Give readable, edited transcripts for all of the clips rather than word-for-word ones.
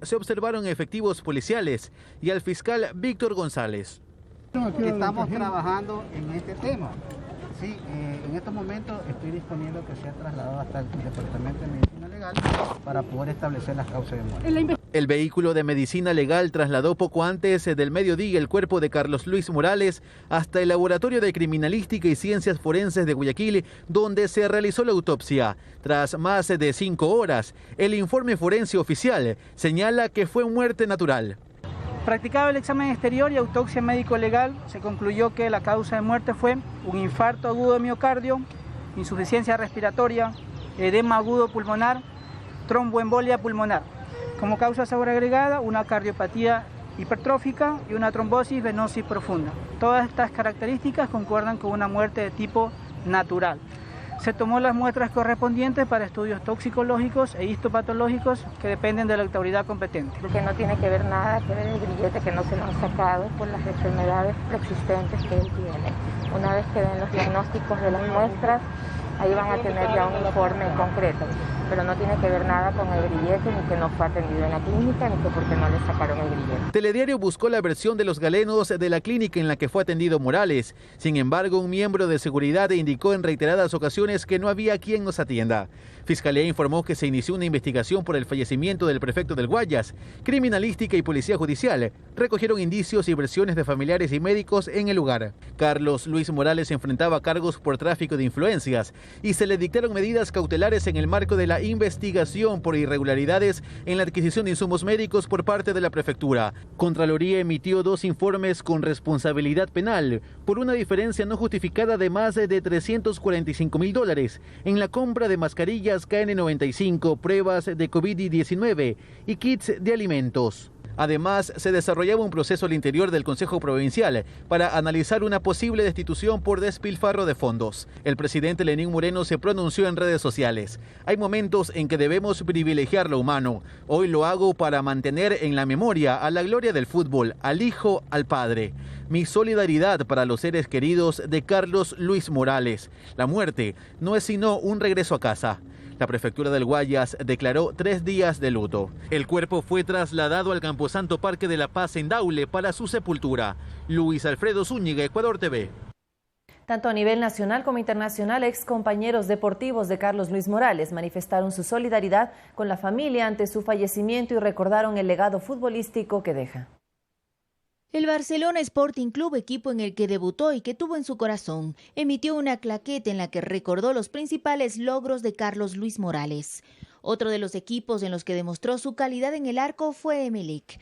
Se observaron efectivos policiales y al fiscal Víctor González. Estamos trabajando en este tema. Sí, en estos momentos estoy disponiendo que sea trasladado hasta el Departamento de Medicina Legal para poder establecer las causas de muerte. El vehículo de Medicina Legal trasladó poco antes del mediodía el cuerpo de Carlos Luis Morales hasta el Laboratorio de Criminalística y Ciencias Forenses de Guayaquil, donde se realizó la autopsia. Tras más de 5 horas, el informe forense oficial señala que fue muerte natural. Practicado el examen exterior y autopsia médico-legal, se concluyó que la causa de muerte fue un infarto agudo de miocardio, insuficiencia respiratoria, edema agudo pulmonar, tromboembolia pulmonar. Como causa sobreagregada, una cardiopatía hipertrófica y una trombosis venosa y profunda. Todas estas características concuerdan con una muerte de tipo natural. Se tomó las muestras correspondientes para estudios toxicológicos e histopatológicos que dependen de la autoridad competente. Que no tiene que ver nada que ver el grillete, que no se lo han sacado por las enfermedades preexistentes que él tiene. Una vez que den los diagnósticos de las muestras, ahí van a tener ya un informe concreto, pero no tiene que ver nada con el grillete, ni que no fue atendido en la clínica, ni que porque no le sacaron el grillete. Telediario buscó la versión de los galenos de la clínica en la que fue atendido Morales. Sin embargo, un miembro de seguridad indicó en reiteradas ocasiones que no había quien nos atienda. Fiscalía informó que se inició una investigación por el fallecimiento del prefecto del Guayas. Criminalística y Policía Judicial recogieron indicios y versiones de familiares y médicos en el lugar. Carlos Luis Morales enfrentaba cargos por tráfico de influencias y se le dictaron medidas cautelares en el marco de la investigación por irregularidades en la adquisición de insumos médicos por parte de la prefectura. Contraloría emitió 2 informes con responsabilidad penal por una diferencia no justificada de más de $345,000 en la compra de mascarillas KN95, pruebas de COVID-19 y kits de alimentos. Además, se desarrollaba un proceso al interior del Consejo Provincial para analizar una posible destitución por despilfarro de fondos. El presidente Lenín Moreno se pronunció en redes sociales. Hay momentos en que debemos privilegiar lo humano. Hoy lo hago para mantener en la memoria a la gloria del fútbol, al hijo, al padre. Mi solidaridad para los seres queridos de Carlos Luis Morales. La muerte no es sino un regreso a casa. La prefectura del Guayas declaró 3 días de luto. El cuerpo fue trasladado al Camposanto Parque de la Paz en Daule para su sepultura. Luis Alfredo Zúñiga, Ecuador TV. Tanto a nivel nacional como internacional, ex compañeros deportivos de Carlos Luis Morales manifestaron su solidaridad con la familia ante su fallecimiento y recordaron el legado futbolístico que deja. El Barcelona Sporting Club, equipo en el que debutó y que tuvo en su corazón, emitió una claqueta en la que recordó los principales logros de Carlos Luis Morales. Otro de los equipos en los que demostró su calidad en el arco fue Emelec,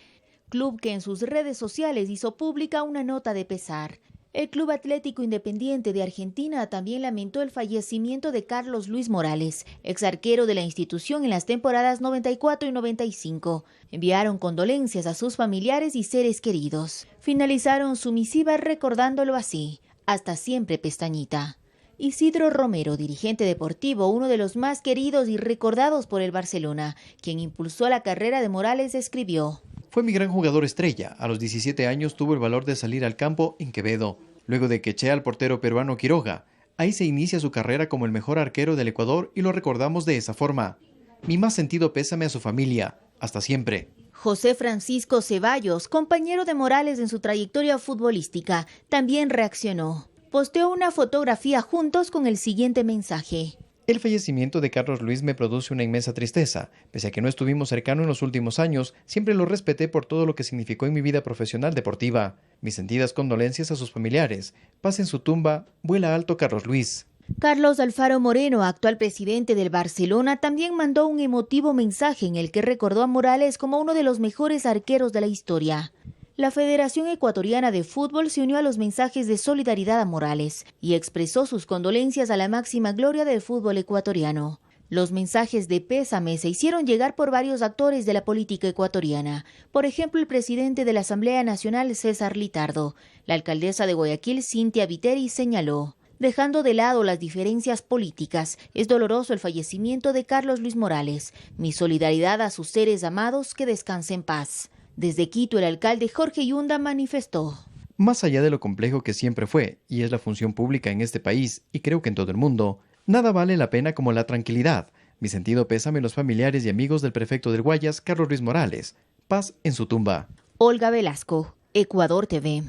club que en sus redes sociales hizo pública una nota de pesar. El Club Atlético Independiente de Argentina también lamentó el fallecimiento de Carlos Luis Morales, ex arquero de la institución en las temporadas 94 y 95. Enviaron condolencias a sus familiares y seres queridos. Finalizaron su misiva recordándolo así: hasta siempre, Pestañita. Isidro Romero, dirigente deportivo, uno de los más queridos y recordados por el Barcelona, quien impulsó la carrera de Morales, escribió: fue mi gran jugador estrella. A los 17 años tuvo el valor de salir al campo en Quevedo, luego de que eché al portero peruano Quiroga. Ahí se inicia su carrera como el mejor arquero del Ecuador y lo recordamos de esa forma. Mi más sentido pésame a su familia. Hasta siempre. José Francisco Ceballos, compañero de Morales en su trayectoria futbolística, también reaccionó. Posteó una fotografía juntos con el siguiente mensaje: el fallecimiento de Carlos Luis me produce una inmensa tristeza. Pese a que no estuvimos cercanos en los últimos años, siempre lo respeté por todo lo que significó en mi vida profesional deportiva. Mis sentidas condolencias a sus familiares. Paz en su tumba, vuela alto Carlos Luis. Carlos Alfaro Moreno, actual presidente del Barcelona, también mandó un emotivo mensaje en el que recordó a Morales como uno de los mejores arqueros de la historia. La Federación Ecuatoriana de Fútbol se unió a los mensajes de solidaridad a Morales y expresó sus condolencias a la máxima gloria del fútbol ecuatoriano. Los mensajes de pésame se hicieron llegar por varios actores de la política ecuatoriana. Por ejemplo, el presidente de la Asamblea Nacional, César Litardo. La alcaldesa de Guayaquil, Cintia Viteri, señaló: dejando de lado las diferencias políticas, es doloroso el fallecimiento de Carlos Luis Morales. Mi solidaridad a sus seres amados, que descanse en paz. Desde Quito, el alcalde Jorge Yunda manifestó: más allá de lo complejo que siempre fue, y es la función pública en este país, y creo que en todo el mundo, nada vale la pena como la tranquilidad. Mi sentido pésame a los familiares y amigos del prefecto del Guayas, Carlos Luis Morales. Paz en su tumba. Olga Velasco, Ecuador TV.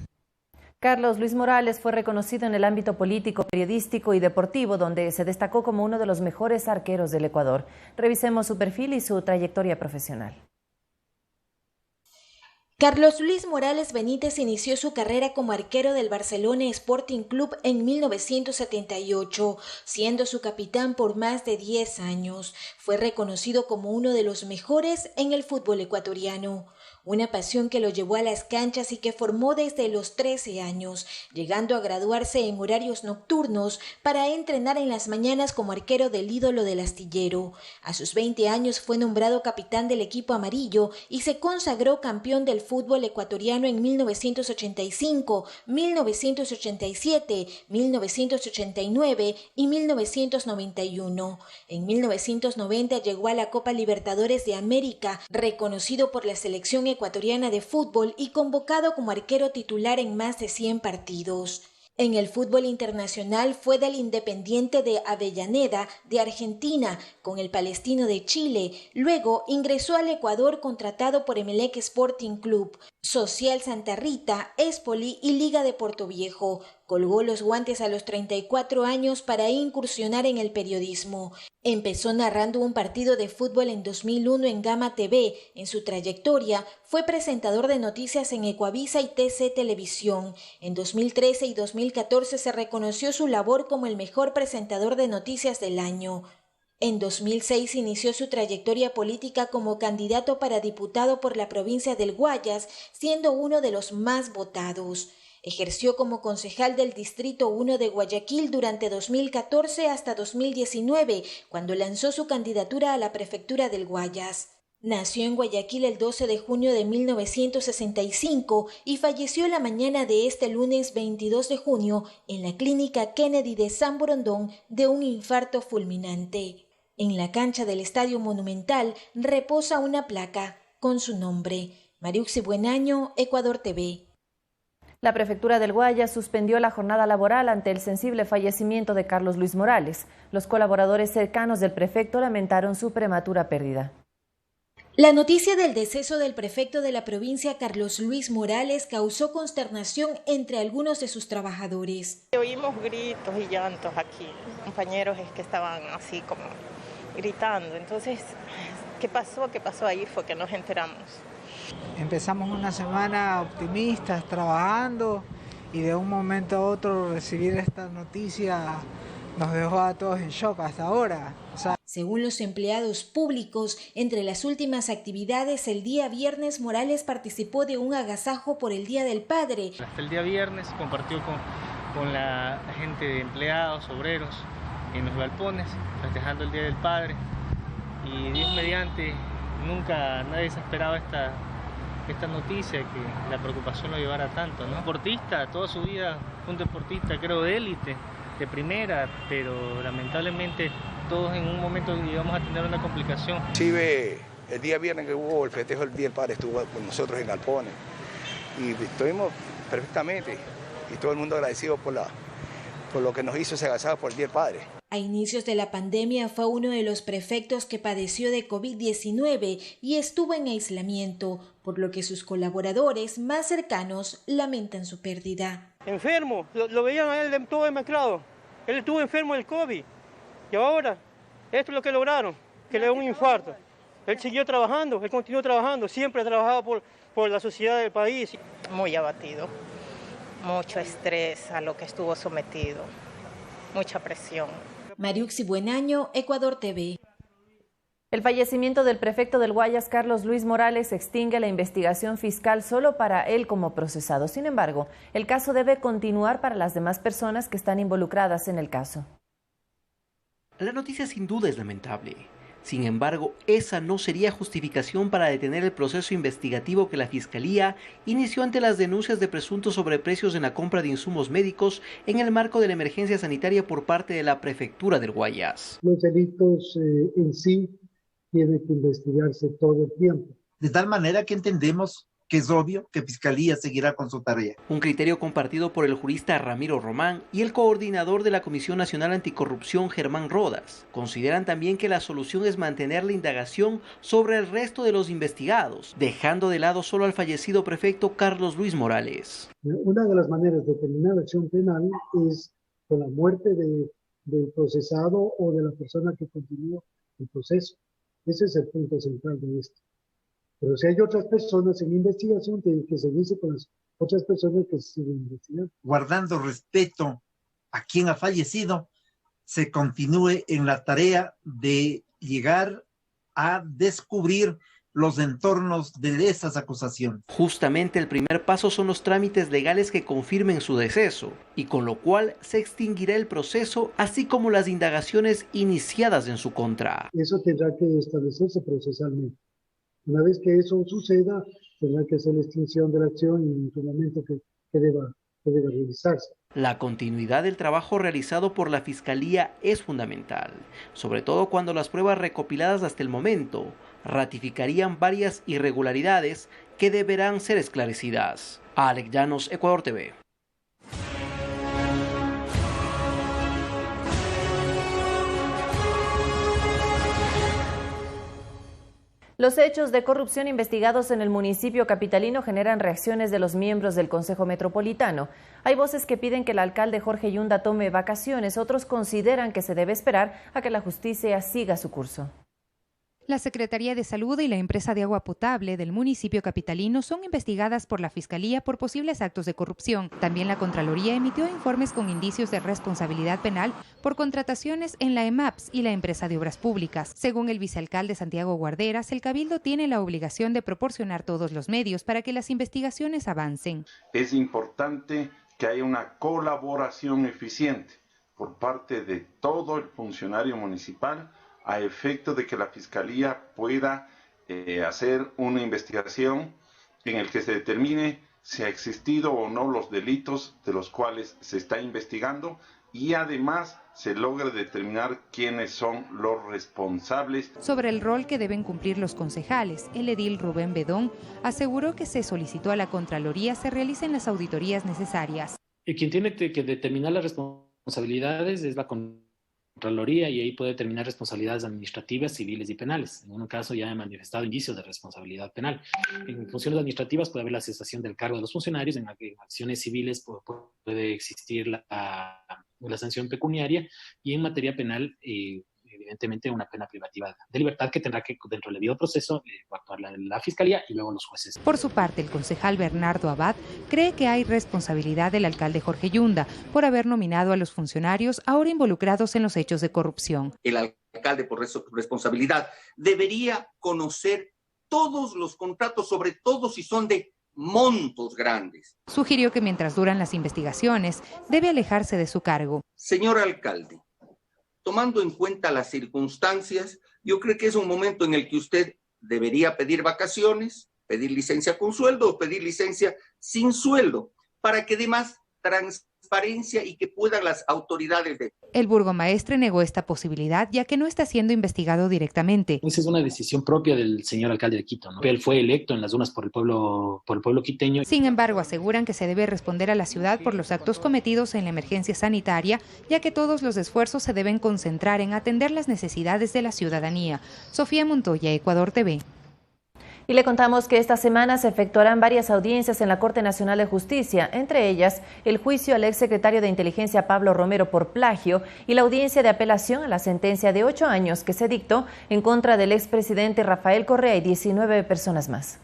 Carlos Luis Morales fue reconocido en el ámbito político, periodístico y deportivo, donde se destacó como uno de los mejores arqueros del Ecuador. Revisemos su perfil y su trayectoria profesional. Carlos Luis Morales Benítez inició su carrera como arquero del Barcelona Sporting Club en 1978, siendo su capitán por más de 10 años. Fue reconocido como uno de los mejores en el fútbol ecuatoriano. Una pasión que lo llevó a las canchas y que formó desde los 13 años, llegando a graduarse en horarios nocturnos para entrenar en las mañanas como arquero del ídolo del astillero. A sus 20 años fue nombrado capitán del equipo amarillo y se consagró campeón del fútbol ecuatoriano en 1985, 1987, 1989 y 1991. En 1990 llegó a la Copa Libertadores de América, reconocido por la selección ecuatoriana de fútbol y convocado como arquero titular en más de 100 partidos. En el fútbol internacional fue del Independiente de Avellaneda de Argentina con el Palestino de Chile. Luego ingresó al Ecuador contratado por Emelec Sporting Club, Social Santa Rita, Espoli y Liga de Portoviejo. Colgó los guantes a los 34 años para incursionar en el periodismo. Empezó narrando un partido de fútbol en 2001 en Gama TV. En su trayectoria fue presentador de noticias en Ecuavisa y TC Televisión. En 2013 y 2014 se reconoció su labor como el mejor presentador de noticias del año. En 2006 inició su trayectoria política como candidato para diputado por la provincia del Guayas, siendo uno de los más votados. Ejerció como concejal del Distrito 1 de Guayaquil durante 2014 hasta 2019, cuando lanzó su candidatura a la prefectura del Guayas. Nació en Guayaquil el 12 de junio de 1965 y falleció la mañana de este lunes 22 de junio en la clínica Kennedy de San Borondón de un infarto fulminante. En la cancha del Estadio Monumental reposa una placa con su nombre. Mariuxi Buenaño, Ecuador TV. La prefectura del Guayas suspendió la jornada laboral ante el sensible fallecimiento de Carlos Luis Morales. Los colaboradores cercanos del prefecto lamentaron su prematura pérdida. La noticia del deceso del prefecto de la provincia, Carlos Luis Morales, causó consternación entre algunos de sus trabajadores. Oímos gritos y llantos aquí, compañeros que estaban así como gritando. Entonces, ¿qué pasó? ¿Qué pasó ahí? Fue que nos enteramos. Empezamos una semana optimistas, trabajando, y de un momento a otro recibir esta noticia nos dejó a todos en shock hasta ahora. Según los empleados públicos, entre las últimas actividades, el día viernes Morales participó de un agasajo por el Día del Padre. Hasta el día viernes compartió con la gente de empleados, obreros, en los galpones, festejando el Día del Padre. Y Dios mediante, nunca nadie se esperaba esta noticia, que la preocupación lo llevara tanto, ¿no? Deportista, toda su vida fue un deportista, creo, de élite, de primera, pero lamentablemente todos en un momento llegamos a tener una complicación. Sí, el día viernes que hubo el festejo del Día del Padre, estuvo con nosotros en galpones y estuvimos perfectamente, y todo el mundo agradecido por lo que nos hizo ese agasajo por el Día del Padre. A inicios de la pandemia fue uno de los prefectos que padeció de COVID-19 y estuvo en aislamiento, por lo que sus colaboradores más cercanos lamentan su pérdida. Enfermo, lo veían a él todo demacrado. Él estuvo enfermo del COVID y ahora esto es lo que lograron, que le dio un infarto. Él siguió trabajando, él continuó trabajando, siempre ha trabajado por la sociedad del país. Muy abatido, mucho estrés a lo que estuvo sometido, mucha presión. Mariuxi Buenaño, Ecuador TV. El fallecimiento del prefecto del Guayas, Carlos Luis Morales, extingue la investigación fiscal solo para él como procesado. Sin embargo, el caso debe continuar para las demás personas que están involucradas en el caso. La noticia sin duda es lamentable. Sin embargo, esa no sería justificación para detener el proceso investigativo que la Fiscalía inició ante las denuncias de presuntos sobreprecios en la compra de insumos médicos en el marco de la emergencia sanitaria por parte de la Prefectura del Guayas. Los delitos en sí tienen que investigarse todo el tiempo. De tal manera que entendemos que es obvio que Fiscalía seguirá con su tarea. Un criterio compartido por el jurista Ramiro Román y el coordinador de la Comisión Nacional Anticorrupción, Germán Rodas. Consideran también que la solución es mantener la indagación sobre el resto de los investigados, dejando de lado solo al fallecido prefecto Carlos Luis Morales. Una de las maneras de terminar la acción penal es con la muerte del procesado o de la persona que continúa el proceso. Ese es el punto central de esto. Pero si hay otras personas en investigación, tienen que seguirse con las otras personas que se siguen investigando. Guardando respeto a quien ha fallecido, se continúe en la tarea de llegar a descubrir los entornos de esas acusaciones. Justamente el primer paso son los trámites legales que confirmen su deceso, y con lo cual se extinguirá el proceso, así como las indagaciones iniciadas en su contra. Eso tendrá que establecerse procesalmente. Una vez que eso suceda, tendrá que hacer la extinción de la acción en su momento que deba realizarse. La continuidad del trabajo realizado por la Fiscalía es fundamental, sobre todo cuando las pruebas recopiladas hasta el momento ratificarían varias irregularidades que deberán ser esclarecidas. Alex Llanos, Ecuador TV. Los hechos de corrupción investigados en el municipio capitalino generan reacciones de los miembros del Consejo Metropolitano. Hay voces que piden que el alcalde Jorge Yunda tome vacaciones, otros consideran que se debe esperar a que la justicia siga su curso. La Secretaría de Salud y la empresa de agua potable del municipio capitalino son investigadas por la Fiscalía por posibles actos de corrupción. También la Contraloría emitió informes con indicios de responsabilidad penal por contrataciones en la EMAPS y la empresa de obras públicas. Según el vicealcalde Santiago Guarderas, el Cabildo tiene la obligación de proporcionar todos los medios para que las investigaciones avancen. Es importante que haya una colaboración eficiente por parte de todo el funcionario municipal a efecto de que la Fiscalía pueda hacer una investigación en el que se determine si ha existido o no los delitos de los cuales se está investigando y además se logre determinar quiénes son los responsables. Sobre el rol que deben cumplir los concejales, el edil Rubén Bedón aseguró que se solicitó a la Contraloría se realicen las auditorías necesarias. Y quien tiene que determinar las responsabilidades es la Contraloría, y ahí puede determinar responsabilidades administrativas, civiles y penales. En un caso ya he manifestado indicios de responsabilidad penal. En funciones administrativas puede haber la cesación del cargo de los funcionarios, en acciones civiles puede existir la sanción pecuniaria, y en materia penal evidentemente una pena privativa de libertad que tendrá que, dentro del debido proceso, actuar la Fiscalía y luego los jueces. Por su parte, el concejal Bernardo Abad cree que hay responsabilidad del alcalde Jorge Yunda por haber nominado a los funcionarios ahora involucrados en los hechos de corrupción. El alcalde, por responsabilidad, debería conocer todos los contratos, sobre todo si son de montos grandes. Sugirió que mientras duran las investigaciones, debe alejarse de su cargo. Señor alcalde, tomando en cuenta las circunstancias, yo creo que es un momento en el que usted debería pedir vacaciones, pedir licencia con sueldo o pedir licencia sin sueldo, para que dé más transparencia y que puedan las autoridades de... El burgomaestre negó esta posibilidad, ya que no está siendo investigado directamente. Esa es una decisión propia del señor alcalde de Quito, ¿no? Él fue electo en las urnas por el pueblo quiteño. Sin embargo, aseguran que se debe responder a la ciudad por los actos cometidos en la emergencia sanitaria, ya que todos los esfuerzos se deben concentrar en atender las necesidades de la ciudadanía. Sofía Montoya, Ecuador TV. Y le contamos que esta semana se efectuarán varias audiencias en la Corte Nacional de Justicia, entre ellas el juicio al exsecretario de Inteligencia Pablo Romero por plagio y la audiencia de apelación a la sentencia de 8 años que se dictó en contra del expresidente Rafael Correa y 19 personas más.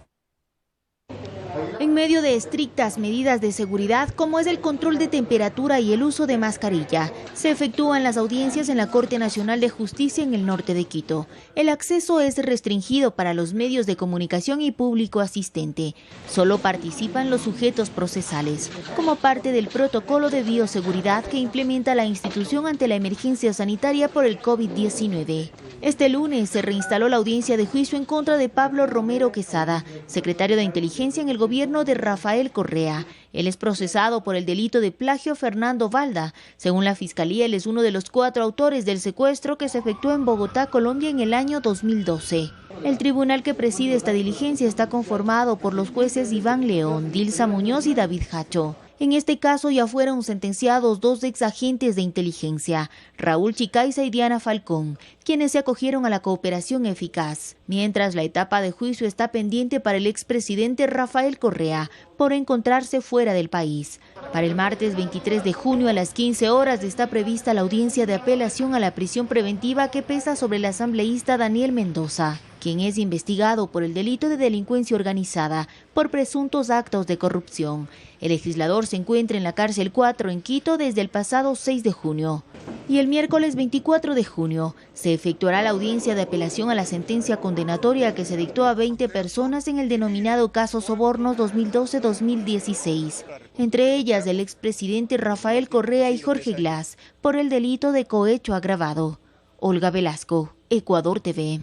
En medio de estrictas medidas de seguridad, como es el control de temperatura y el uso de mascarilla, se efectúan las audiencias en la Corte Nacional de Justicia en el norte de Quito. El acceso es restringido para los medios de comunicación y público asistente. Solo participan los sujetos procesales, como parte del protocolo de bioseguridad que implementa la institución ante la emergencia sanitaria por el COVID-19. Este lunes se reinstaló la audiencia de juicio en contra de Pablo Romero Quesada, secretario de Inteligencia en el gobierno de Rafael Correa. Él es procesado por el delito de plagio a Fernando Valda. Según la Fiscalía, él es uno de los 4 autores del secuestro que se efectuó en Bogotá, Colombia, en el año 2012. El tribunal que preside esta diligencia está conformado por los jueces Iván León, Dilsa Muñoz y David Hacho. En este caso ya fueron sentenciados 2 exagentes de inteligencia, Raúl Chicaiza y Diana Falcón, quienes se acogieron a la cooperación eficaz, mientras la etapa de juicio está pendiente para el expresidente Rafael Correa por encontrarse fuera del país. Para el martes 23 de junio a las 15 horas está prevista la audiencia de apelación a la prisión preventiva que pesa sobre el asambleísta Daniel Mendoza, quien es investigado por el delito de delincuencia organizada por presuntos actos de corrupción. El legislador se encuentra en la cárcel 4 en Quito desde el pasado 6 de junio. Y el miércoles 24 de junio se efectuará la audiencia de apelación a la sentencia condenatoria que se dictó a 20 personas en el denominado caso Sobornos 2012-2016, entre ellas el expresidente Rafael Correa y Jorge Glass, por el delito de cohecho agravado. Olga Velasco, Ecuador TV.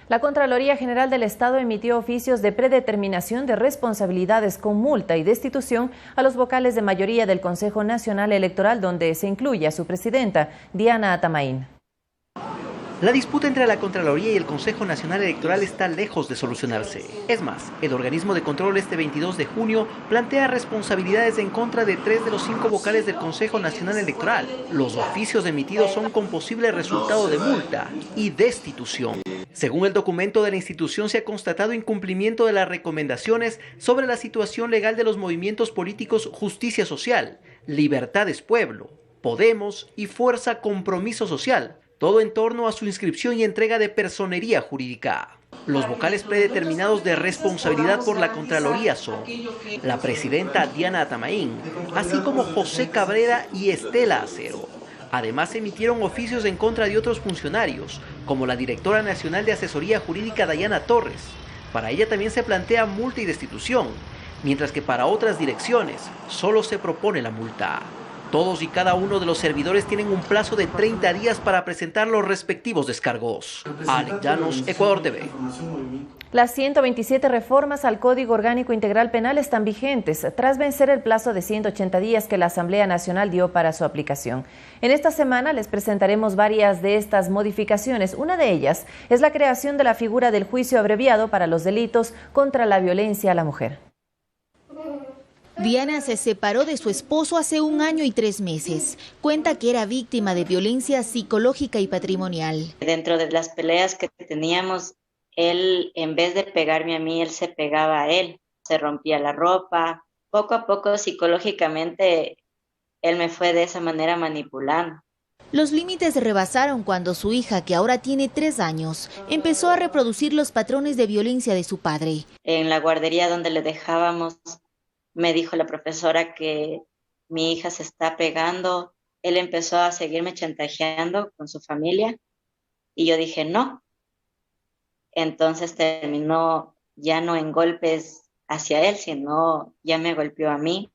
La Contraloría General del Estado emitió oficios de predeterminación de responsabilidades con multa y destitución a los vocales de mayoría del Consejo Nacional Electoral, donde se incluye a su presidenta, Diana Atamaín. La disputa entre la Contraloría y el Consejo Nacional Electoral está lejos de solucionarse. Es más, el organismo de control este 22 de junio plantea responsabilidades en contra de 3 de los 5 vocales del Consejo Nacional Electoral. Los oficios emitidos son con posible resultado de multa y destitución. Según el documento de la institución, se ha constatado incumplimiento de las recomendaciones sobre la situación legal de los movimientos políticos Justicia Social, Libertades Pueblo, Podemos y Fuerza Compromiso Social, todo en torno a su inscripción y entrega de personería jurídica. Los vocales predeterminados de responsabilidad por la Contraloría son la presidenta Diana Atamaín, así como José Cabrera y Estela Acero. Además, se emitieron oficios en contra de otros funcionarios, como la directora nacional de asesoría jurídica Dayana Torres. Para ella también se plantea multa y destitución, mientras que para otras direcciones solo se propone la multa. Todos y cada uno de los servidores tienen un plazo de 30 días para presentar los respectivos descargos. Alex Llanos, Ecuador TV. Las 127 reformas al Código Orgánico Integral Penal están vigentes, tras vencer el plazo de 180 días que la Asamblea Nacional dio para su aplicación. En esta semana les presentaremos varias de estas modificaciones. Una de ellas es la creación de la figura del juicio abreviado para los delitos contra la violencia a la mujer. Diana se separó de su esposo hace 1 año y 3 meses. Cuenta que era víctima de violencia psicológica y patrimonial. Dentro de las peleas que teníamos, él, en vez de pegarme a mí, él se pegaba a él. Se rompía la ropa. Poco a poco, psicológicamente, él me fue de esa manera manipulando. Los límites se rebasaron cuando su hija, que ahora tiene 3 años, empezó a reproducir los patrones de violencia de su padre. En la guardería donde le dejábamos, me dijo la profesora que mi hija se está pegando. Él empezó a seguirme chantajeando con su familia y yo dije no. Entonces terminó ya no en golpes hacia él, sino ya me golpeó a mí.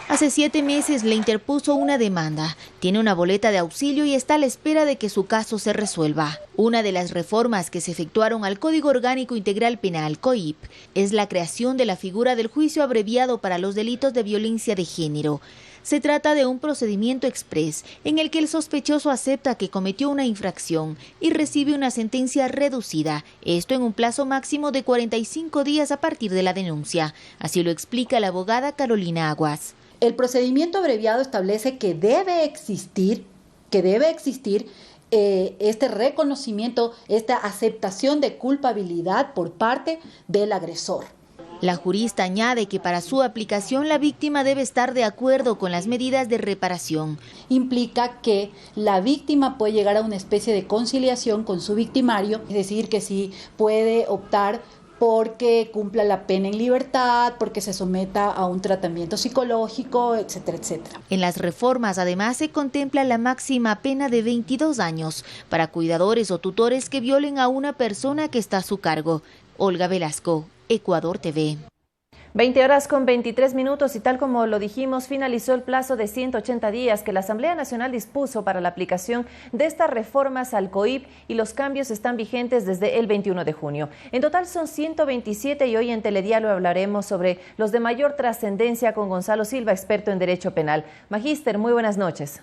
Hace 7 meses le interpuso una demanda, tiene una boleta de auxilio y está a la espera de que su caso se resuelva. Una de las reformas que se efectuaron al Código Orgánico Integral Penal, COIP, es la creación de la figura del juicio abreviado para los delitos de violencia de género. Se trata de un procedimiento exprés en el que el sospechoso acepta que cometió una infracción y recibe una sentencia reducida, esto en un plazo máximo de 45 días a partir de la denuncia. Así lo explica la abogada Carolina Aguas. El procedimiento abreviado establece que debe existir este reconocimiento, esta aceptación de culpabilidad por parte del agresor. La jurista añade que para su aplicación la víctima debe estar de acuerdo con las medidas de reparación. Implica que la víctima puede llegar a una especie de conciliación con su victimario, es decir, que sí puede optar porque cumpla la pena en libertad, porque se someta a un tratamiento psicológico, etcétera, etcétera. En las reformas, además, se contempla la máxima pena de 22 años para cuidadores o tutores que violen a una persona que está a su cargo. Olga Velasco, Ecuador TV. 20 horas con 23 minutos y tal como lo dijimos, finalizó el plazo de 180 días que la Asamblea Nacional dispuso para la aplicación de estas reformas al COIP y los cambios están vigentes desde el 21 de junio. En total son 127 y hoy en Telediario hablaremos sobre los de mayor trascendencia con Gonzalo Silva, experto en Derecho Penal. Magíster, muy buenas noches.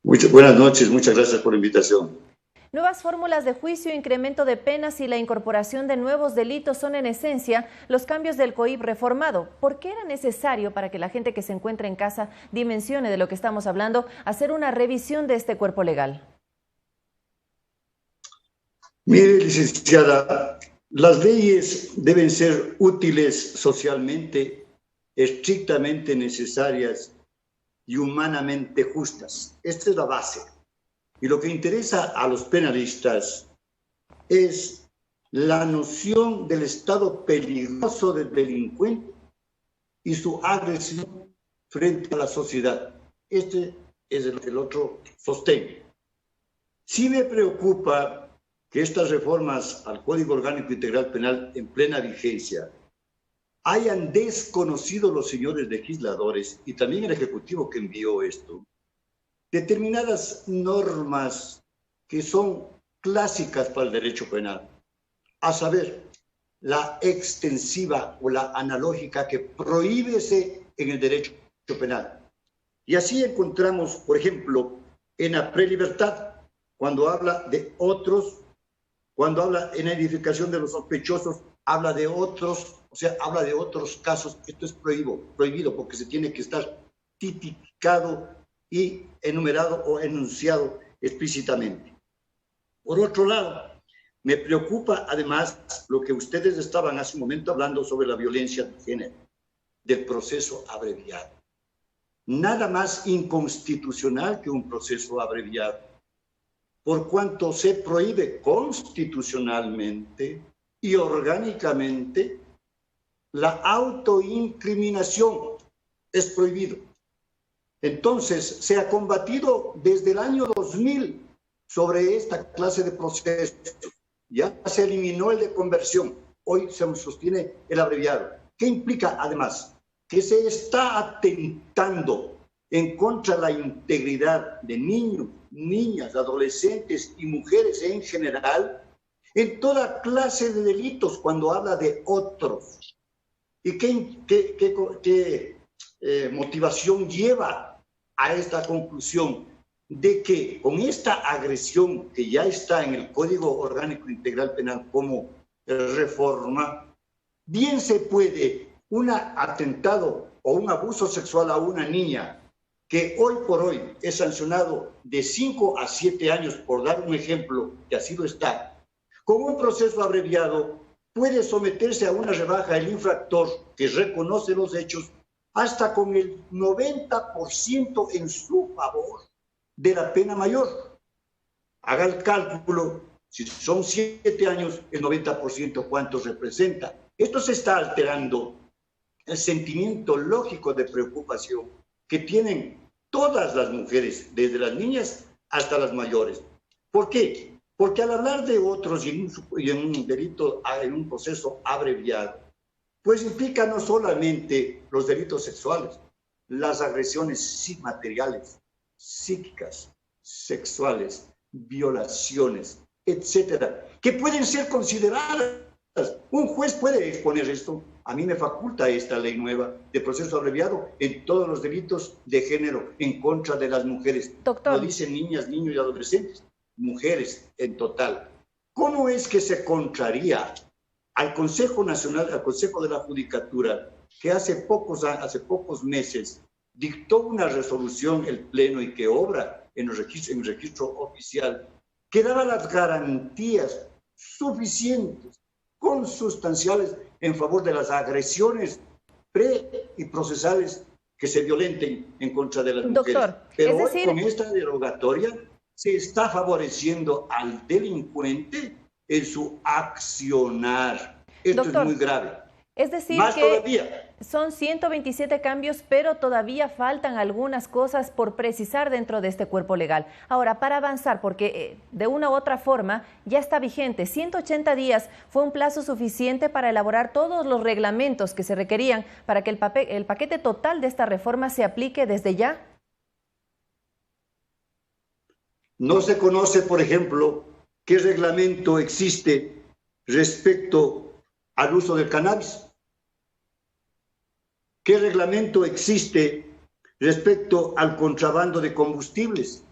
Muchas buenas noches, muchas gracias por la invitación. Nuevas fórmulas de juicio, incremento de penas y la incorporación de nuevos delitos son en esencia los cambios del COIP reformado. ¿Por qué era necesario, para que la gente que se encuentra en casa dimensione de lo que estamos hablando, hacer una revisión de este cuerpo legal? Mire, licenciada, las leyes deben ser útiles socialmente, estrictamente necesarias y humanamente justas. Esta es la base. Y lo que interesa a los penalistas es la noción del estado peligroso del delincuente y su agresión frente a la sociedad. Este es el otro sostén. Sí me preocupa que estas reformas al Código Orgánico Integral Penal en plena vigencia hayan desconocido los señores legisladores y también el Ejecutivo que envió esto, determinadas normas que son clásicas para el derecho penal, a saber, la extensiva o la analógica que prohíbese en el derecho penal. Y así encontramos, por ejemplo, en la prelibertad, cuando habla de otros, cuando habla en la identificación de los sospechosos, habla de otros, o sea, habla de otros casos. Esto es prohibido porque se tiene que estar tipificado y enumerado o enunciado explícitamente. Por otro lado, me preocupa además lo que ustedes estaban hace un momento hablando sobre la violencia de género, del proceso abreviado. Nada más inconstitucional que un proceso abreviado, por cuanto se prohíbe constitucionalmente y orgánicamente la autoincriminación. Es prohibido. Entonces, se ha combatido desde el año 2000 sobre esta clase de procesos. Ya se eliminó el de conversión. Hoy se sostiene el abreviado. ¿Qué implica, además? Que se está atentando en contra de la integridad de niños, niñas, adolescentes y mujeres en general en toda clase de delitos cuando habla de otros. ¿Y qué motivación lleva a esta conclusión de que con esta agresión que ya está en el Código Orgánico Integral Penal como reforma, bien se puede un atentado o un abuso sexual a una niña que hoy por hoy es sancionado de 5 a 7 años, por dar un ejemplo, que así lo está, con un proceso abreviado puede someterse a una rebaja el infractor que reconoce los hechos hasta con el 90% en su favor de la pena mayor. Haga el cálculo, si son 7 años, el 90% ¿cuánto representa? Esto se está alterando el sentimiento lógico de preocupación que tienen todas las mujeres, desde las niñas hasta las mayores. ¿Por qué? Porque al hablar de otros y en un delito, en un proceso abreviado, pues implica no solamente los delitos sexuales, las agresiones materiales, psíquicas, sexuales, violaciones, etcétera, que pueden ser consideradas. Un juez puede exponer esto. A mí me faculta esta ley nueva de proceso abreviado en todos los delitos de género en contra de las mujeres. Doctor. No dicen niñas, niños y adolescentes, mujeres en total. ¿Cómo es que se contraría al Consejo Nacional, al Consejo de la Judicatura, que hace pocos meses dictó una resolución el Pleno y que obra en el registro oficial, que daba las garantías suficientes, consustanciales, en favor de las agresiones pre- y procesales que se violenten en contra de las mujeres? Doctor, pero es hoy decir, con esta derogatoria se está favoreciendo al delincuente en su accionar. Esto doctor, es muy grave. Es decir, más que todavía. Son 127 cambios, pero todavía faltan algunas cosas por precisar dentro de este cuerpo legal. Ahora, para avanzar, porque de una u otra forma ya está vigente, 180 días fue un plazo suficiente para elaborar todos los reglamentos que se requerían para que el paquete total de esta reforma se aplique desde ya. No se conoce, por ejemplo, qué reglamento existe respecto al uso del cannabis. ¿Qué reglamento existe respecto al contrabando de combustibles?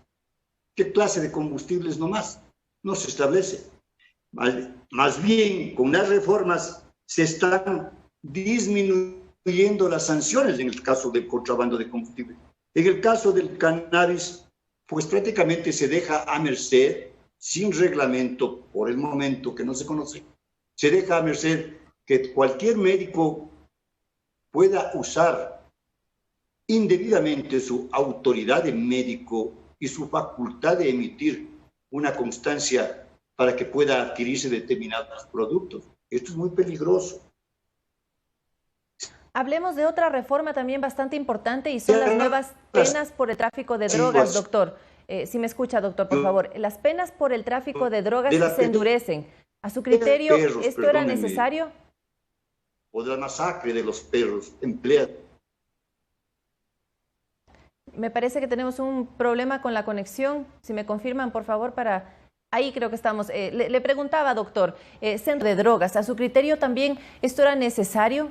¿Qué clase de combustibles nomás? No se establece. Más bien, con las reformas se están disminuyendo las sanciones en el caso del contrabando de combustibles. En el caso del cannabis, pues prácticamente se deja a merced, sin reglamento, por el momento que no se conoce, se deja a merced que cualquier médico pueda usar indebidamente su autoridad de médico y su facultad de emitir una constancia para que pueda adquirirse determinados productos. Esto es muy peligroso. Hablemos de otra reforma también bastante importante y son las nuevas penas por el tráfico de drogas, doctor. Si me escucha, doctor, por favor. Las penas por el tráfico de drogas se endurecen. ¿A su criterio esto era necesario? O de la masacre de los perros empleados. Me parece que tenemos un problema con la conexión. Si me confirman, por favor, para... Ahí creo que estamos. Le preguntaba, doctor, centro de drogas, ¿a su criterio también esto era necesario?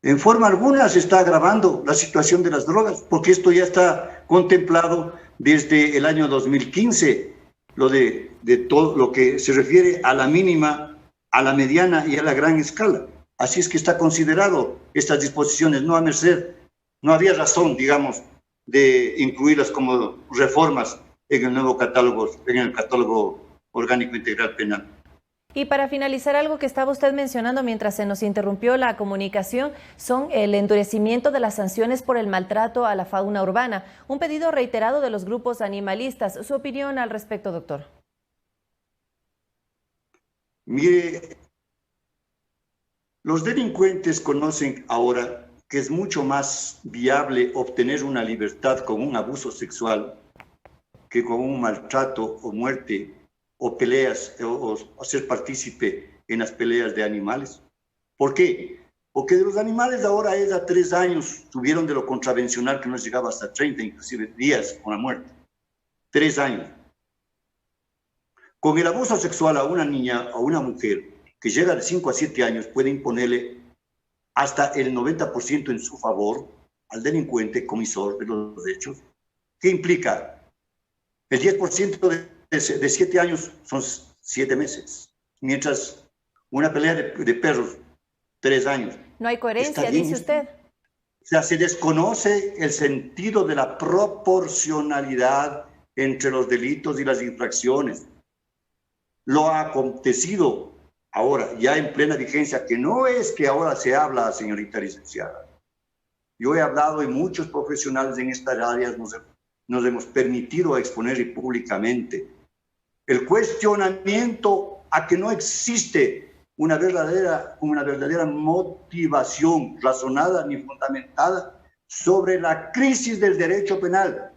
En forma alguna se está agravando la situación de las drogas, porque esto ya está contemplado desde el año 2015, lo de todo lo que se refiere a la mínima, a la mediana y a la gran escala. Así es que está considerado estas disposiciones, no a merced, no había razón, digamos, de incluirlas como reformas en el nuevo catálogo, en el catálogo orgánico integral penal. Y para finalizar, algo que estaba usted mencionando mientras se nos interrumpió la comunicación, son el endurecimiento de las sanciones por el maltrato a la fauna urbana. Un pedido reiterado de los grupos animalistas. ¿Su opinión al respecto, doctor? Mire, los delincuentes conocen ahora que es mucho más viable obtener una libertad con un abuso sexual que con un maltrato o muerte o peleas o ser partícipe en las peleas de animales. ¿Por qué? Porque de los animales ahora es a 3 años, subieron de lo contravencional que no llegaba hasta 30, inclusive días con la muerte. 3 años. Con el abuso sexual a una niña o a una mujer que llega de 5 a 7 años puede imponerle hasta el 90% en su favor al delincuente comisor de los hechos. ¿Qué implica? El 10% de 7 años son 7 meses, mientras una pelea de perros, 3 años. No hay coherencia, dice usted. O sea, se desconoce el sentido de la proporcionalidad entre los delitos y las infracciones. Lo ha acontecido ahora, ya en plena vigencia, que no es que ahora se habla, señorita licenciada. Yo he hablado y muchos profesionales en estas áreas nos hemos permitido exponer públicamente el cuestionamiento a que no existe una verdadera motivación razonada ni fundamentada sobre la crisis del derecho penal.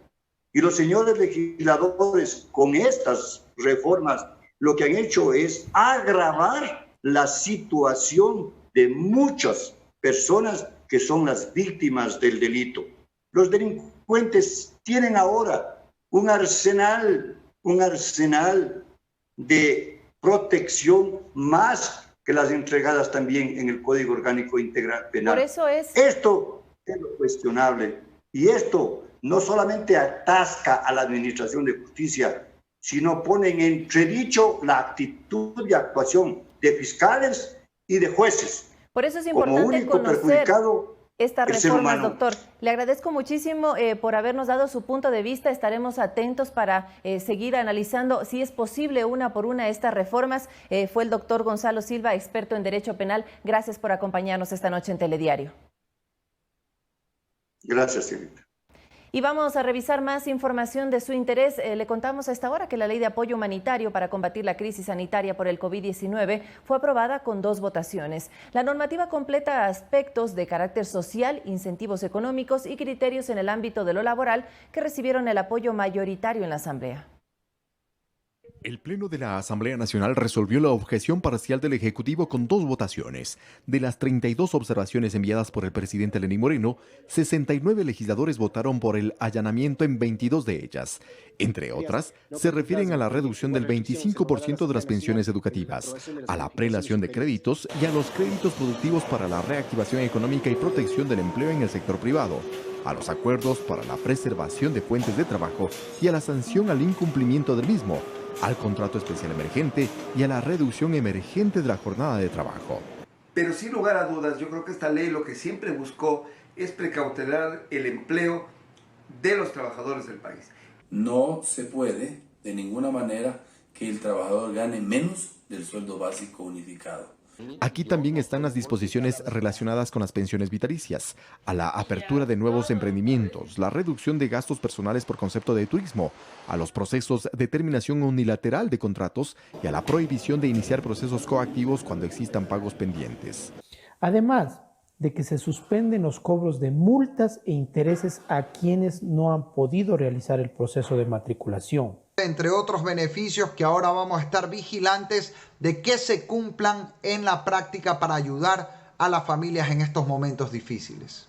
Y los señores legisladores con estas reformas lo que han hecho es agravar la situación de muchas personas que son las víctimas del delito. Los delincuentes tienen ahora un arsenal de protección más que las entregadas también en el Código Orgánico Integral Penal. Por eso es... Esto es lo cuestionable. Y esto no solamente atasca a la Administración de Justicia, sino pone en entredicho la actitud y actuación de fiscales y de jueces. Por eso es importante conocer estas reformas, doctor. Le agradezco muchísimo por habernos dado su punto de vista. Estaremos atentos para seguir analizando si es posible una por una estas reformas. Fue el doctor Gonzalo Silva, experto en Derecho Penal. Gracias por acompañarnos esta noche en Telediario. Gracias, señorita. Y vamos a revisar más información de su interés. Le contamos a esta hora que la Ley de Apoyo Humanitario para combatir la crisis sanitaria por el COVID-19 fue aprobada con 2 votaciones. La normativa completa aspectos de carácter social, incentivos económicos y criterios en el ámbito de lo laboral que recibieron el apoyo mayoritario en la Asamblea. El Pleno de la Asamblea Nacional resolvió la objeción parcial del Ejecutivo con 2 votaciones. De las 32 observaciones enviadas por el presidente Lenín Moreno, 69 legisladores votaron por el allanamiento en 22 de ellas. Entre otras, se refieren a la reducción del 25% de las pensiones educativas, a la prelación de créditos y a los créditos productivos para la reactivación económica y protección del empleo en el sector privado, a los acuerdos para la preservación de fuentes de trabajo y a la sanción al incumplimiento del mismo, al contrato especial emergente y a la reducción emergente de la jornada de trabajo. Pero sin lugar a dudas, yo creo que esta ley lo que siempre buscó es precautelar el empleo de los trabajadores del país. No se puede de ninguna manera que el trabajador gane menos del sueldo básico unificado. Aquí también están las disposiciones relacionadas con las pensiones vitalicias, a la apertura de nuevos emprendimientos, la reducción de gastos personales por concepto de turismo, a los procesos de terminación unilateral de contratos y a la prohibición de iniciar procesos coactivos cuando existan pagos pendientes. Además de que se suspenden los cobros de multas e intereses a quienes no han podido realizar el proceso de matriculación. Entre otros beneficios que ahora vamos a estar vigilantes de que se cumplan en la práctica para ayudar a las familias en estos momentos difíciles.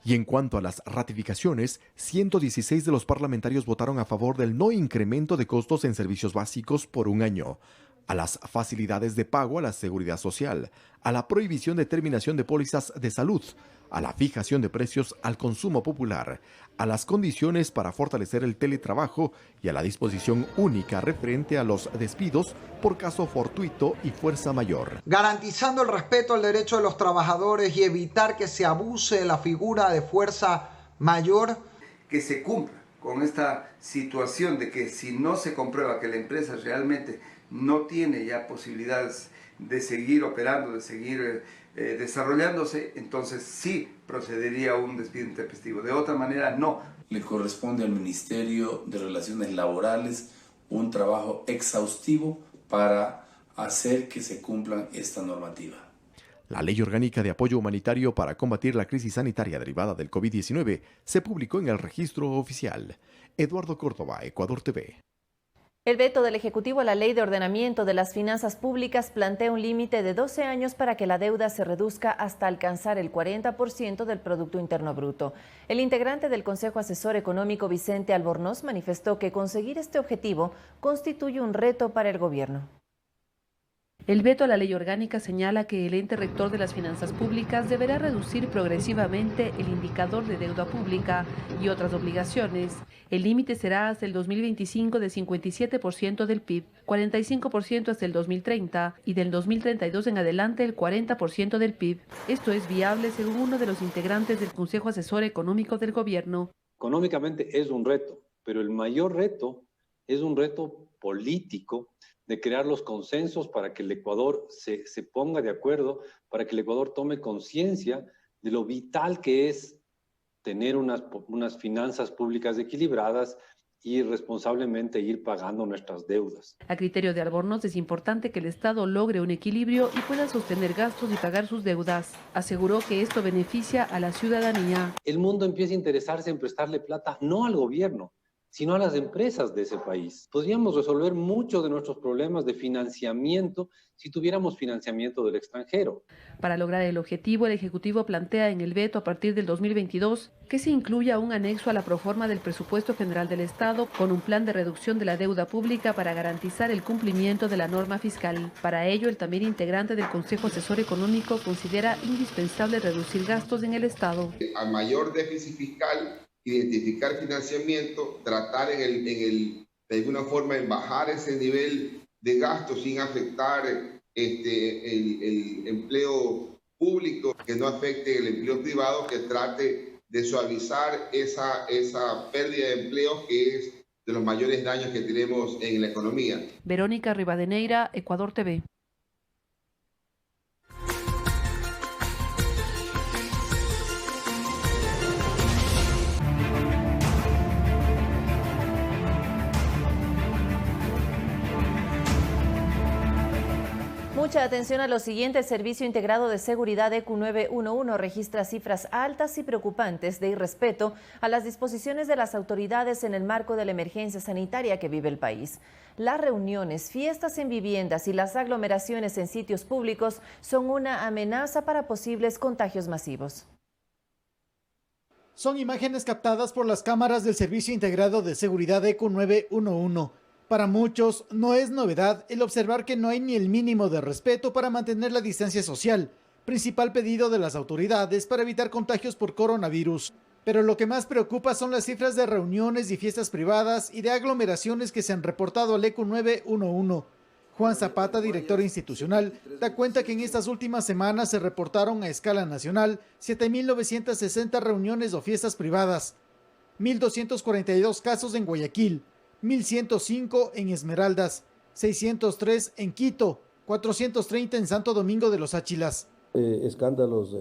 Y en cuanto a las ratificaciones, 116 de los parlamentarios votaron a favor del no incremento de costos en servicios básicos por un año, a las facilidades de pago a la seguridad social, a la prohibición de terminación de pólizas de salud, a la fijación de precios al consumo popular, a las condiciones para fortalecer el teletrabajo y a la disposición única referente a los despidos por caso fortuito y fuerza mayor. Garantizando el respeto al derecho de los trabajadores y evitar que se abuse de la figura de fuerza mayor. Que se cumpla con esta situación de que si no se comprueba que la empresa realmente no tiene ya posibilidades de seguir operando, de seguir desarrollándose, entonces sí procedería a un despido intempestivo. De otra manera, no. Le corresponde al Ministerio de Relaciones Laborales un trabajo exhaustivo para hacer que se cumpla esta normativa. La Ley Orgánica de Apoyo Humanitario para combatir la crisis sanitaria derivada del COVID-19 se publicó en el registro oficial. Eduardo Córdoba, Ecuador TV. El veto del Ejecutivo a la Ley de Ordenamiento de las Finanzas Públicas plantea un límite de 12 años para que la deuda se reduzca hasta alcanzar el 40% del Producto Interno Bruto. El integrante del Consejo Asesor Económico, Vicente Albornoz, manifestó que conseguir este objetivo constituye un reto para el gobierno. El veto a la ley orgánica señala que el ente rector de las finanzas públicas deberá reducir progresivamente el indicador de deuda pública y otras obligaciones. El límite será hasta el 2025 de 57% del PIB, 45% hasta el 2030 y del 2032 en adelante el 40% del PIB. Esto es viable según uno de los integrantes del Consejo Asesor Económico del Gobierno. Económicamente es un reto, pero el mayor reto es un reto político de crear los consensos para que el Ecuador se ponga de acuerdo, para que el Ecuador tome conciencia de lo vital que es tener unas finanzas públicas equilibradas y responsablemente ir pagando nuestras deudas. A criterio de Albornoz, es importante que el Estado logre un equilibrio y pueda sostener gastos y pagar sus deudas. Aseguró que esto beneficia a la ciudadanía. El mundo empieza a interesarse en prestarle plata no al gobierno, sino a las empresas de ese país. Podríamos resolver muchos de nuestros problemas de financiamiento si tuviéramos financiamiento del extranjero. Para lograr el objetivo, el Ejecutivo plantea en el veto a partir del 2022 que se incluya un anexo a la proforma del Presupuesto General del Estado con un plan de reducción de la deuda pública para garantizar el cumplimiento de la norma fiscal. Para ello, el también integrante del Consejo Asesor Económico considera indispensable reducir gastos en el Estado. A mayor déficit fiscal, identificar financiamiento, tratar de alguna forma en bajar ese nivel de gasto sin afectar el empleo público, que no afecte el empleo privado, que trate de suavizar esa pérdida de empleo que es de los mayores daños que tenemos en la economía. Verónica Rivadeneira, Ecuador TV. Mucha atención a lo siguiente. El Servicio Integrado de Seguridad ECU 911 registra cifras altas y preocupantes de irrespeto a las disposiciones de las autoridades en el marco de la emergencia sanitaria que vive el país. Las reuniones, fiestas en viviendas y las aglomeraciones en sitios públicos son una amenaza para posibles contagios masivos. Son imágenes captadas por las cámaras del Servicio Integrado de Seguridad ECU 911. Para muchos no es novedad el observar que no hay ni el mínimo de respeto para mantener la distancia social, principal pedido de las autoridades para evitar contagios por coronavirus. Pero lo que más preocupa son las cifras de reuniones y fiestas privadas y de aglomeraciones que se han reportado al ECU 911. Juan Zapata, director institucional, da cuenta que en estas últimas semanas se reportaron a escala nacional 7.960 reuniones o fiestas privadas, 1.242 casos en Guayaquil, 1.105 en Esmeraldas, 603 en Quito, 430 en Santo Domingo de los Áchilas. Escándalos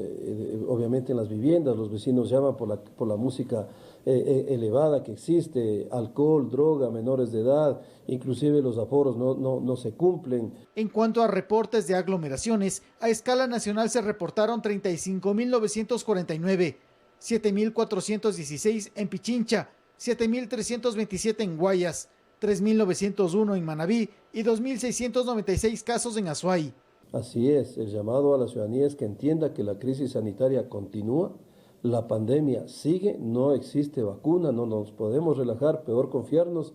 obviamente en las viviendas, los vecinos llaman por la música elevada que existe, alcohol, droga, menores de edad, inclusive los aforos no se cumplen. En cuanto a reportes de aglomeraciones, a escala nacional se reportaron 35.949, 7.416 en Pichincha, 7.327 en Guayas, 3.901 en Manabí y 2.696 casos en Azuay. Así es, el llamado a la ciudadanía es que entienda que la crisis sanitaria continúa, la pandemia sigue, no existe vacuna, no nos podemos relajar, peor confiarnos.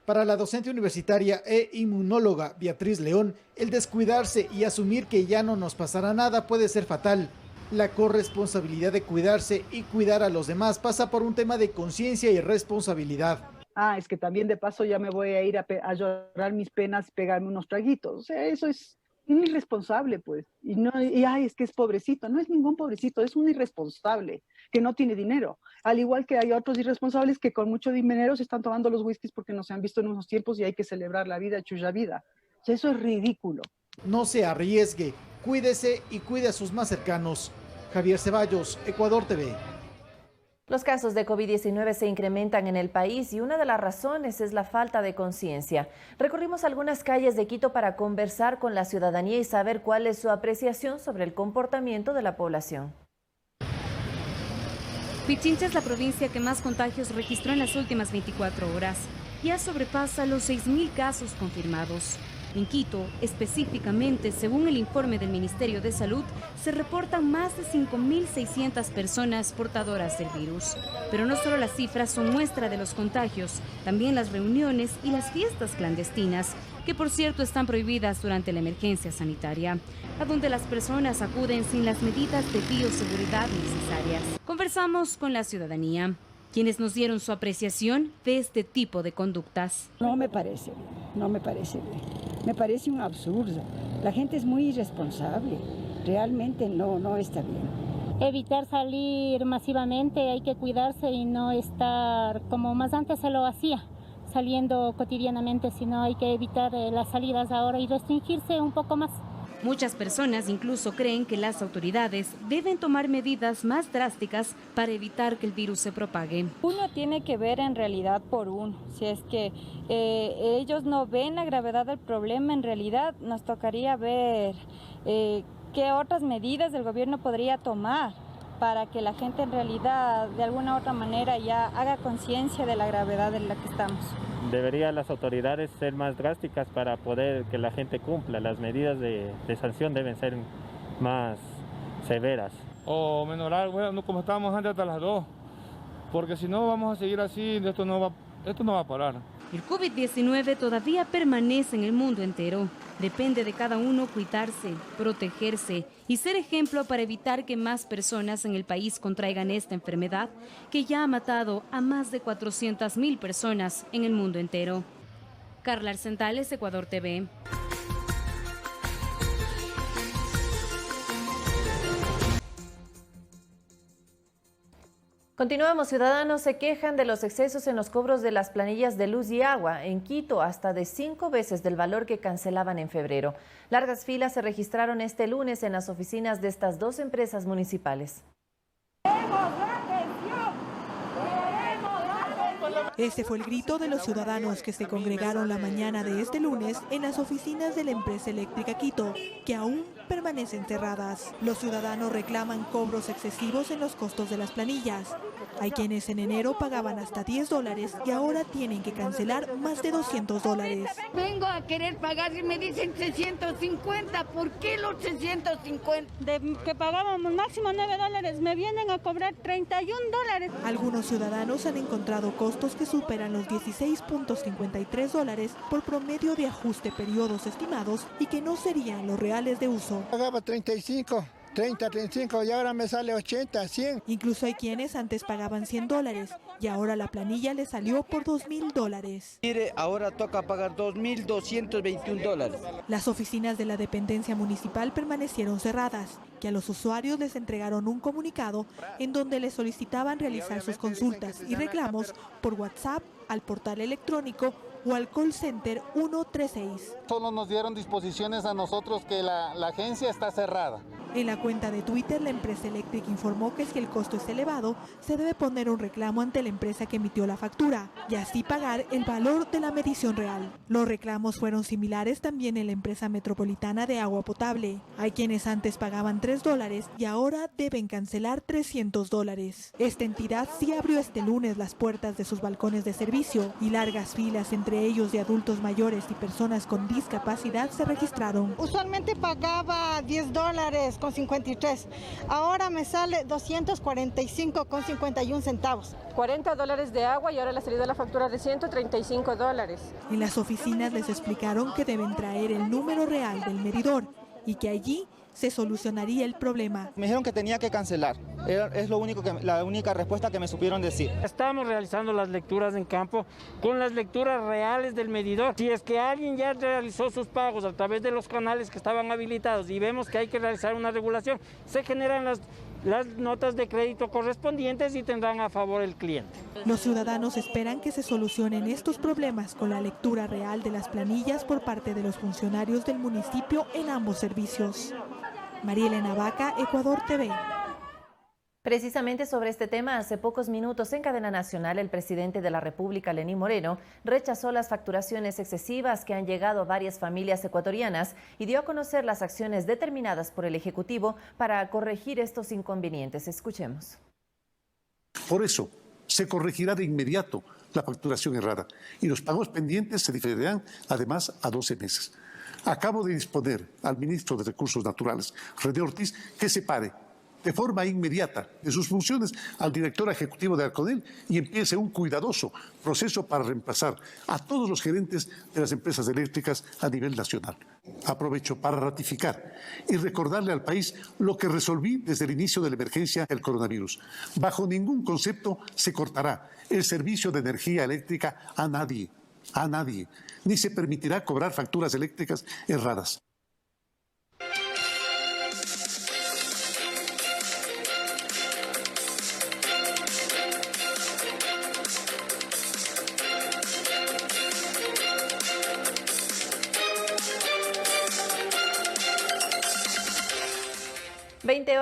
Para la docente universitaria e inmunóloga Beatriz León, el descuidarse y asumir que ya no nos pasará nada puede ser fatal. La corresponsabilidad de cuidarse y cuidar a los demás pasa por un tema de conciencia y responsabilidad. Es que también de paso ya me voy a ir a llorar mis penas y pegarme unos traguitos. O sea, eso es un irresponsable, pues. Es que es pobrecito. No es ningún pobrecito, es un irresponsable que no tiene dinero. Al igual que hay otros irresponsables que con mucho dinero se están tomando los whiskies porque no se han visto en unos tiempos y hay que celebrar la vida, chulla vida. O sea, eso es ridículo. No se arriesgue, cuídese y cuide a sus más cercanos. Javier Ceballos, Ecuador TV. Los casos de COVID-19 se incrementan en el país y una de las razones es la falta de conciencia. Recorrimos algunas calles de Quito para conversar con la ciudadanía y saber cuál es su apreciación sobre el comportamiento de la población. Pichincha es la provincia que más contagios registró en las últimas 24 horas. Ya sobrepasa los 6.000 casos confirmados. En Quito, específicamente, según el informe del Ministerio de Salud, se reportan más de 5.600 personas portadoras del virus. Pero no solo las cifras son muestra de los contagios, también las reuniones y las fiestas clandestinas, que por cierto están prohibidas durante la emergencia sanitaria, a donde las personas acuden sin las medidas de bioseguridad necesarias. Conversamos con la ciudadanía, quienes nos dieron su apreciación de este tipo de conductas. No me parece bien. Me parece un absurdo. La gente es muy irresponsable. Realmente no está bien. Evitar salir masivamente, hay que cuidarse y no estar como más antes se lo hacía, saliendo cotidianamente, sino hay que evitar las salidas ahora y restringirse un poco más. Muchas personas incluso creen que las autoridades deben tomar medidas más drásticas para evitar que el virus se propague. Uno tiene que ver en realidad por uno. Si es que ellos no ven la gravedad del problema, en realidad nos tocaría ver qué otras medidas el gobierno podría tomar para que la gente en realidad de alguna u otra manera ya haga conciencia de la gravedad en la que estamos. Deberían las autoridades ser más drásticas para poder que la gente cumpla. Las medidas de sanción deben ser más severas. O menorar, bueno, como estábamos antes hasta las 2, porque si no vamos a seguir así, esto no va a parar. El COVID-19 todavía permanece en el mundo entero. Depende de cada uno cuidarse, protegerse y ser ejemplo para evitar que más personas en el país contraigan esta enfermedad que ya ha matado a más de 400.000 personas en el mundo entero. Carla Arcentales, Ecuador TV. Continuamos. Ciudadanos se quejan de los excesos en los cobros de las planillas de luz y agua. En Quito, hasta de 5 veces del valor que cancelaban en febrero. Largas filas se registraron este lunes en las oficinas de estas dos empresas municipales. Este fue el grito de los ciudadanos que se congregaron la mañana de este lunes en las oficinas de la empresa eléctrica Quito, que aún permanecen cerradas. Los ciudadanos reclaman cobros excesivos en los costos de las planillas. Hay quienes en enero pagaban hasta $10 y ahora tienen que cancelar más de $200. Vengo a querer pagar y me dicen 650. ¿Por qué los 650? De que pagábamos máximo $9, me vienen a cobrar $31. Algunos ciudadanos han encontrado costos que superan los $16.53 por promedio de ajuste periodos estimados y que no serían los reales de uso. Pagaba 35 y ahora me sale 80, 100. Incluso hay quienes antes pagaban $100 y ahora la planilla les salió por $2.000. Mire, ahora toca pagar $2.221. Las oficinas de la dependencia municipal permanecieron cerradas, que a los usuarios les entregaron un comunicado en donde les solicitaban realizar sus consultas y reclamos por WhatsApp, al portal electrónico o al call center 136. Solo nos dieron disposiciones a nosotros que la agencia está cerrada. En la cuenta de Twitter, la empresa eléctrica informó que si el costo es elevado, se debe poner un reclamo ante la empresa que emitió la factura y así pagar el valor de la medición real. Los reclamos fueron similares también en la empresa metropolitana de agua potable. Hay quienes antes pagaban $3 y ahora deben cancelar $300. Esta entidad sí abrió este lunes las puertas de sus balcones de servicio y largas filas entre ellos de adultos mayores y personas con discapacidad se registraron. Usualmente pagaba $10 con 53. Ahora me sale 245 con 51 centavos. $40 de agua y ahora le ha salido la factura de $135. En las oficinas les explicaron que deben traer el número real del medidor y que allí se solucionaría el problema. Me dijeron que tenía que cancelar. Es la única respuesta que me supieron decir. Estamos realizando las lecturas en campo con las lecturas reales del medidor. Si es que alguien ya realizó sus pagos a través de los canales que estaban habilitados y vemos que hay que realizar una regulación, se generan las notas de crédito correspondientes y tendrán a favor el cliente. Los ciudadanos esperan que se solucionen estos problemas con la lectura real de las planillas por parte de los funcionarios del municipio en ambos servicios. María Elena Vaca, Ecuador TV. Precisamente sobre este tema, hace pocos minutos en cadena nacional, el presidente de la República, Lenín Moreno, rechazó las facturaciones excesivas que han llegado a varias familias ecuatorianas y dio a conocer las acciones determinadas por el Ejecutivo para corregir estos inconvenientes. Escuchemos. Por eso, se corregirá de inmediato la facturación errada y los pagos pendientes se diferirán además a 12 meses. Acabo de disponer al ministro de Recursos Naturales, René Ortiz, que separe de forma inmediata de sus funciones al director ejecutivo de Arconel y empiece un cuidadoso proceso para reemplazar a todos los gerentes de las empresas eléctricas a nivel nacional. Aprovecho para ratificar y recordarle al país lo que resolví desde el inicio de la emergencia del coronavirus. Bajo ningún concepto se cortará el servicio de energía eléctrica a nadie, ni se permitirá cobrar facturas eléctricas erradas.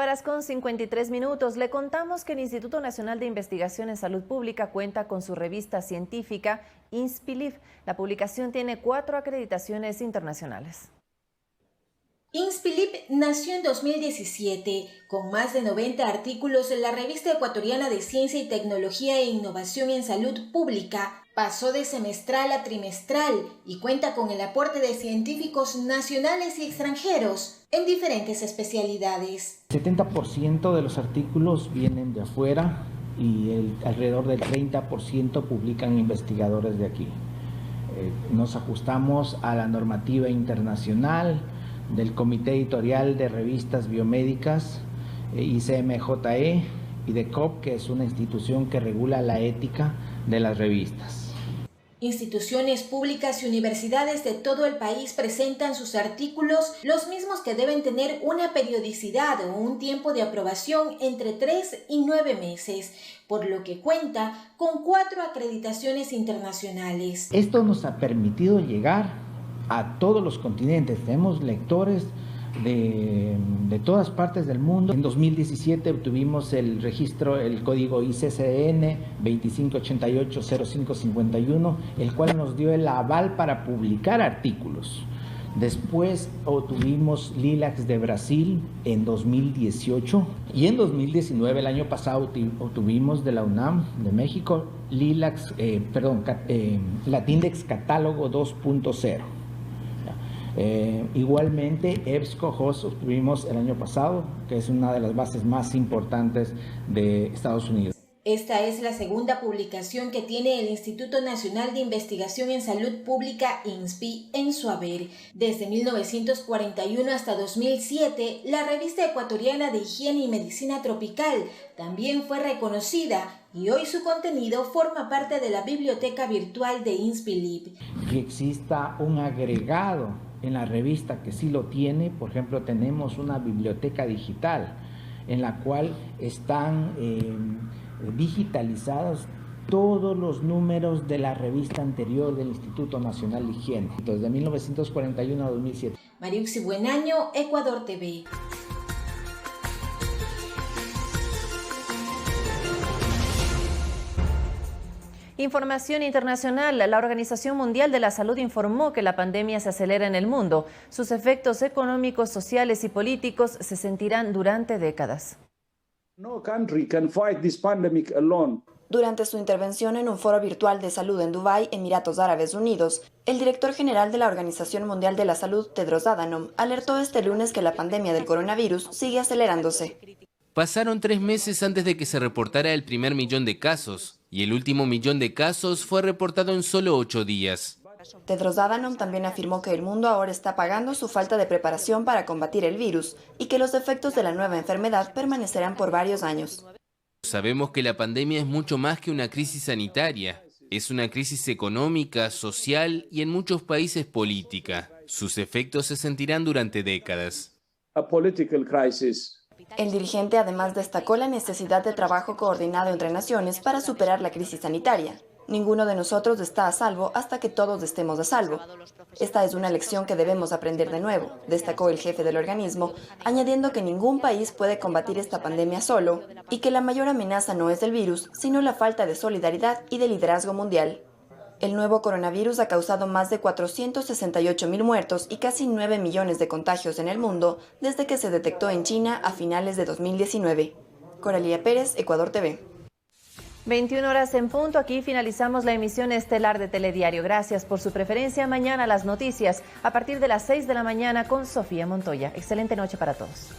Horas 53 minutos. Le contamos que el Instituto Nacional de Investigación en Salud Pública cuenta con su revista científica INSPILIF. La publicación tiene 4 acreditaciones internacionales. INSPILIF nació en 2017. Con más de 90 artículos, la revista ecuatoriana de Ciencia y Tecnología e Innovación en Salud Pública pasó de semestral a trimestral y cuenta con el aporte de científicos nacionales y extranjeros en diferentes especialidades. 70% de los artículos vienen de afuera y alrededor del 30% publican investigadores de aquí. Nos ajustamos a la normativa internacional del Comité Editorial de Revistas Biomédicas, ICMJE, y de COP, que es una institución que regula la ética de las revistas. Instituciones públicas y universidades de todo el país presentan sus artículos, los mismos que deben tener una periodicidad o un tiempo de aprobación entre 3 y 9 meses, por lo que cuenta con 4 acreditaciones internacionales. Esto nos ha permitido llegar a todos los continentes. Tenemos lectores de todas partes del mundo. En 2017 obtuvimos el registro, el código ICCN 25880551, el cual nos dio el aval para publicar artículos. Después obtuvimos LILACS de Brasil en 2018 y en 2019, el año pasado, obtuvimos de la UNAM de México LILACS, Latindex Catálogo 2.0. Igualmente, EBSCO-HOST obtuvimos el año pasado, que es una de las bases más importantes de Estados Unidos. Esta es la segunda publicación que tiene el Instituto Nacional de Investigación en Salud Pública, INSPI, en su haber. Desde 1941 hasta 2007, la revista ecuatoriana de Higiene y Medicina Tropical también fue reconocida y hoy su contenido forma parte de la biblioteca virtual de INSPI-Lib. Que exista un agregado en la revista que sí lo tiene. Por ejemplo, tenemos una biblioteca digital en la cual están digitalizados todos los números de la revista anterior del Instituto Nacional de Higiene, desde 1941 a 2007. Mariuxi Buenaño, Ecuador TV. Información internacional. La Organización Mundial de la Salud informó que la pandemia se acelera en el mundo. Sus efectos económicos, sociales y políticos se sentirán durante décadas. No country can fight this pandemic alone. Durante su intervención en un foro virtual de salud en Dubái, Emiratos Árabes Unidos, el director general de la Organización Mundial de la Salud, Tedros Adhanom, alertó este lunes que la pandemia del coronavirus sigue acelerándose. Pasaron 3 meses antes de que se reportara el primer millón de casos, y el último millón de casos fue reportado en solo 8 días. Tedros Adhanom también afirmó que el mundo ahora está pagando su falta de preparación para combatir el virus y que los efectos de la nueva enfermedad permanecerán por varios años. Sabemos que la pandemia es mucho más que una crisis sanitaria. Es una crisis económica, social y en muchos países política. Sus efectos se sentirán durante décadas. A political crisis. El dirigente además destacó la necesidad de trabajo coordinado entre naciones para superar la crisis sanitaria. Ninguno de nosotros está a salvo hasta que todos estemos a salvo. Esta es una lección que debemos aprender de nuevo, destacó el jefe del organismo, añadiendo que ningún país puede combatir esta pandemia solo y que la mayor amenaza no es el virus, sino la falta de solidaridad y de liderazgo mundial. El nuevo coronavirus ha causado más de 468.000 muertos y casi 9 millones de contagios en el mundo desde que se detectó en China a finales de 2019. Coralía Pérez, Ecuador TV. 21 horas en punto, aquí finalizamos la emisión estelar de Telediario. Gracias por su preferencia. Mañana las noticias a partir de las 6 de la mañana con Sofía Montoya. Excelente noche para todos.